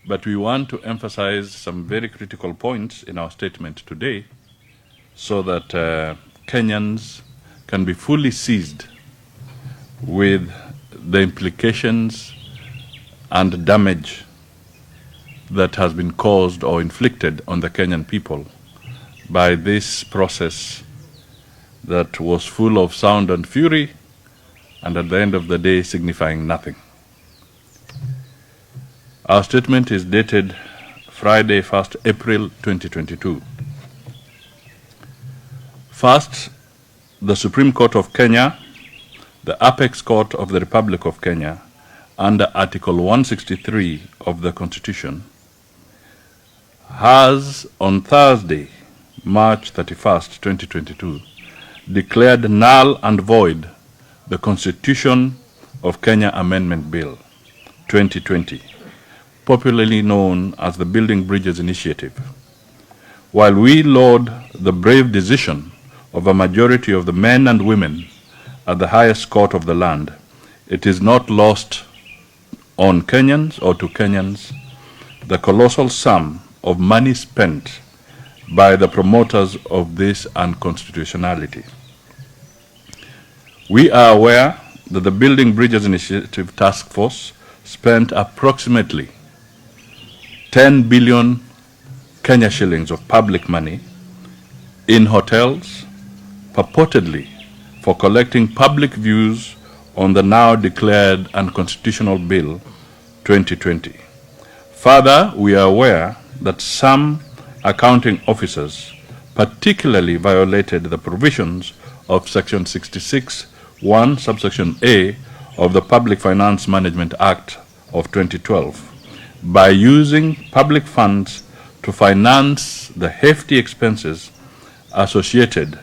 but we want to emphasize some very critical points in our statement today so that Kenyans can be fully seized with the implications and damage that has been caused or inflicted on the Kenyan people by this process that was full of sound and fury, and at the end of the day signifying nothing. Our statement is dated Friday, 1st April 2022. First, the Supreme Court of Kenya, the Apex Court of the Republic of Kenya, under Article 163 of the Constitution, has on Thursday, March 31st, 2022, declared null and void the Constitution of Kenya Amendment Bill 2020, popularly known as the Building Bridges Initiative. While we laud the brave decision of a majority of the men and women at the highest court of the land, it is not lost on Kenyans or to Kenyans the colossal sum of money spent by the promoters of this unconstitutionality. We are aware that the Building Bridges Initiative Task Force spent approximately 10 billion Kenya shillings of public money in hotels, purportedly for collecting public views on the now declared unconstitutional Bill 2020. Further, we are aware that some accounting officers particularly violated the provisions of Section 66(1) subsection A of the Public Finance Management Act of 2012 by using public funds to finance the hefty expenses associated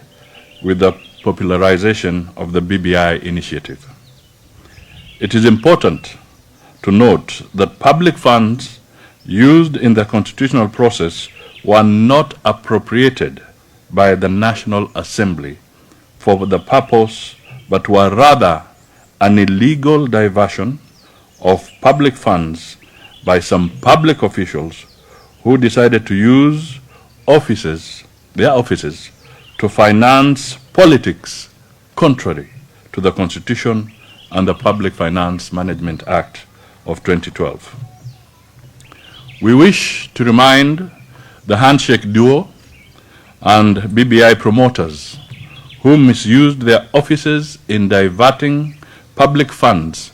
with the popularization of the BBI initiative. It is important to note that public funds used in the constitutional process were not appropriated by the National Assembly for the purpose, but were rather an illegal diversion of public funds by some public officials who decided to use their offices to finance politics contrary to the Constitution and the Public Finance Management Act of 2012. We wish to remind the handshake duo and BBI promoters who misused their offices in diverting public funds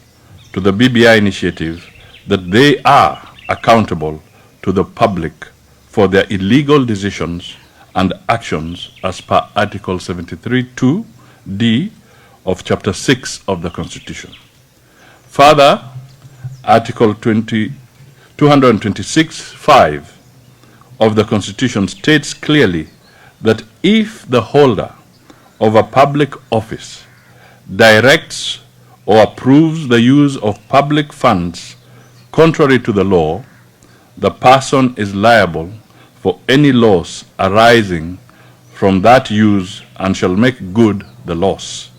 to the BBI initiative that they are accountable to the public for their illegal decisions and actions as per Article 73(2)(d) of Chapter 6 of the Constitution. Further, Article 226(5) of the Constitution states clearly that if the holder of a public office directs or approves the use of public funds contrary to the law, the person is liable for any loss arising from that use and shall make good the loss,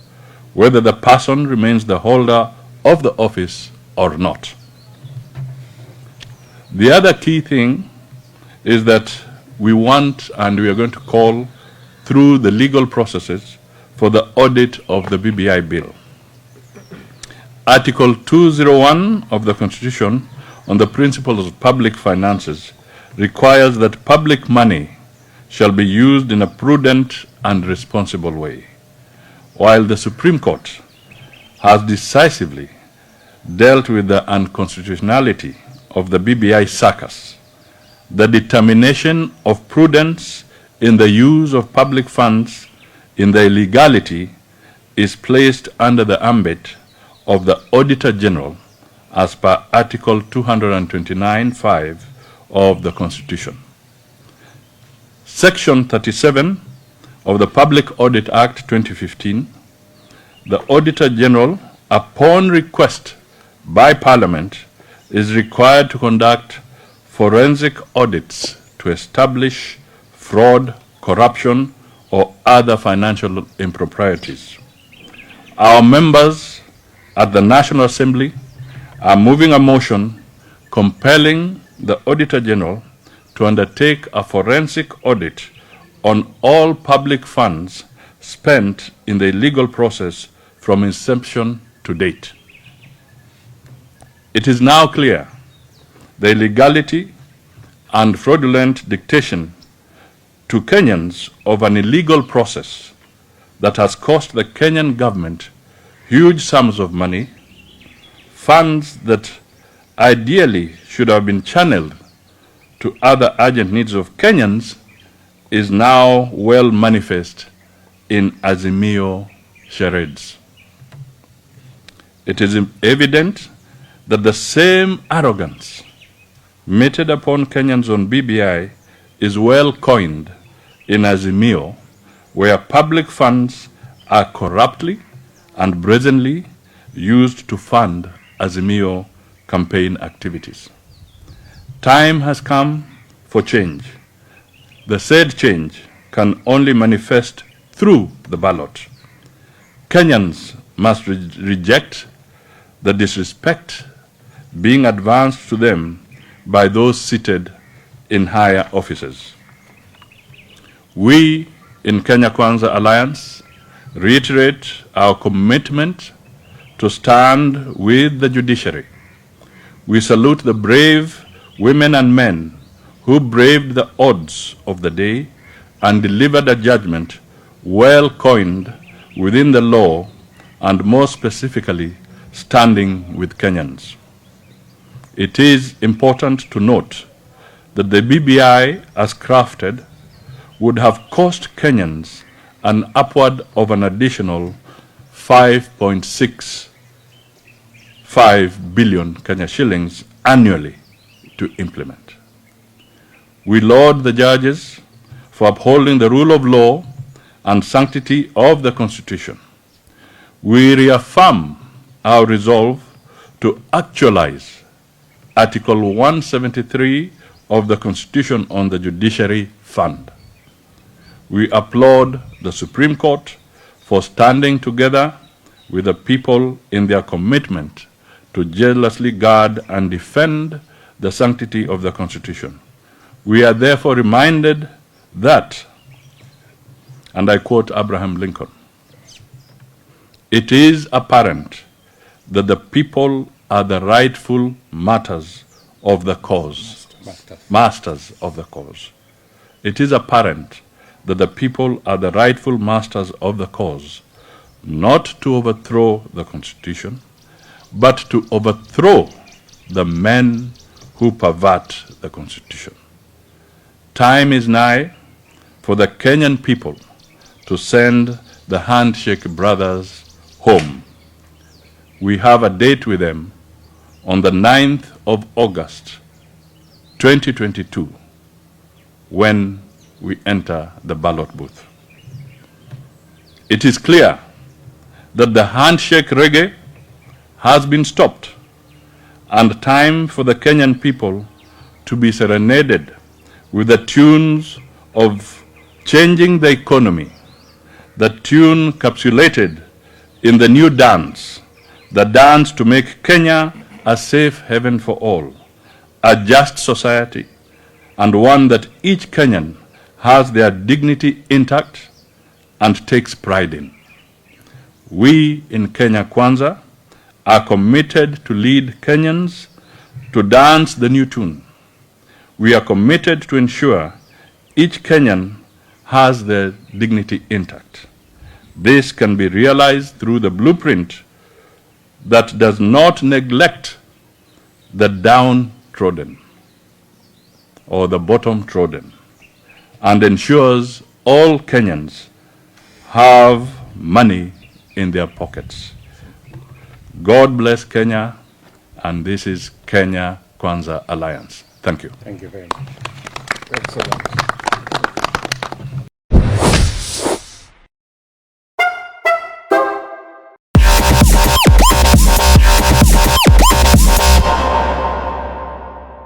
whether the person remains the holder of the office or not. The other key thing is that we want and we are going to call through the legal processes for the audit of the BBI bill. Article 201 of the Constitution on the principles of public finances requires that public money shall be used in a prudent and responsible way. While the Supreme Court has decisively dealt with the unconstitutionality of the BBI circus, the determination of prudence in the use of public funds in the illegality is placed under the ambit of the Auditor General as per Article 229(5) of the Constitution. Section 37 of the Public Audit Act 2015, the Auditor General, upon request by Parliament, is required to conduct forensic audits to establish fraud, corruption, or other financial improprieties. Our members at the National Assembly are moving a motion compelling the Auditor General to undertake a forensic audit on all public funds spent in the illegal process from inception to date. It is now clear the illegality and fraudulent dictation to Kenyans of an illegal process that has cost the Kenyan government huge sums of money, funds that ideally should have been channeled to other urgent needs of Kenyans, is now well manifest in Azimio charades. It is evident that the same arrogance meted upon Kenyans on BBI is well coined in Azimio, where public funds are corruptly and brazenly used to fund Azimio campaign activities. Time has come for change. The said change can only manifest through the ballot. Kenyans must reject the disrespect being advanced to them by those seated in higher offices. We in Kenya Kwanza Alliance reiterate our commitment to stand with the judiciary. We salute the brave women and men who braved the odds of the day and delivered a judgment well coined within the law and more specifically standing with Kenyans. It is important to note that the BBI, as crafted, would have cost Kenyans an upward of an additional 5.65 billion Kenya shillings annually to implement. We laud the judges for upholding the rule of law and sanctity of the Constitution. We reaffirm our resolve to actualize Article 173 of the Constitution on the Judiciary Fund. We applaud the Supreme Court for standing together with the people in their commitment to jealously guard and defend the sanctity of the Constitution. We are therefore reminded that, and I quote Abraham Lincoln, "It is apparent that the people are the rightful masters of the cause." Masters of the cause. It is apparent that the people are the rightful masters of the cause, not to overthrow the Constitution, but to overthrow the men who pervert the Constitution. Time is nigh for the Kenyan people to send the Handshake Brothers home. We have a date with them on the 9th of August, 2022, when we enter the ballot booth. It is clear that the handshake reggae has been stopped and time for the Kenyan people to be serenaded with the tunes of changing the economy, the tune capsulated in the new dance, the dance to make Kenya a safe haven for all, a just society, and one that each Kenyan has their dignity intact and takes pride in. We in Kenya Kwanza are committed to lead Kenyans to dance the new tune. We are committed to ensure each Kenyan has their dignity intact. This can be realized through the blueprint that does not neglect the downtrodden or the bottom trodden and ensures all Kenyans have money in their pockets. God bless Kenya, and this is Kenya Kwanza Alliance. Thank you. Thank you very much. Excellent.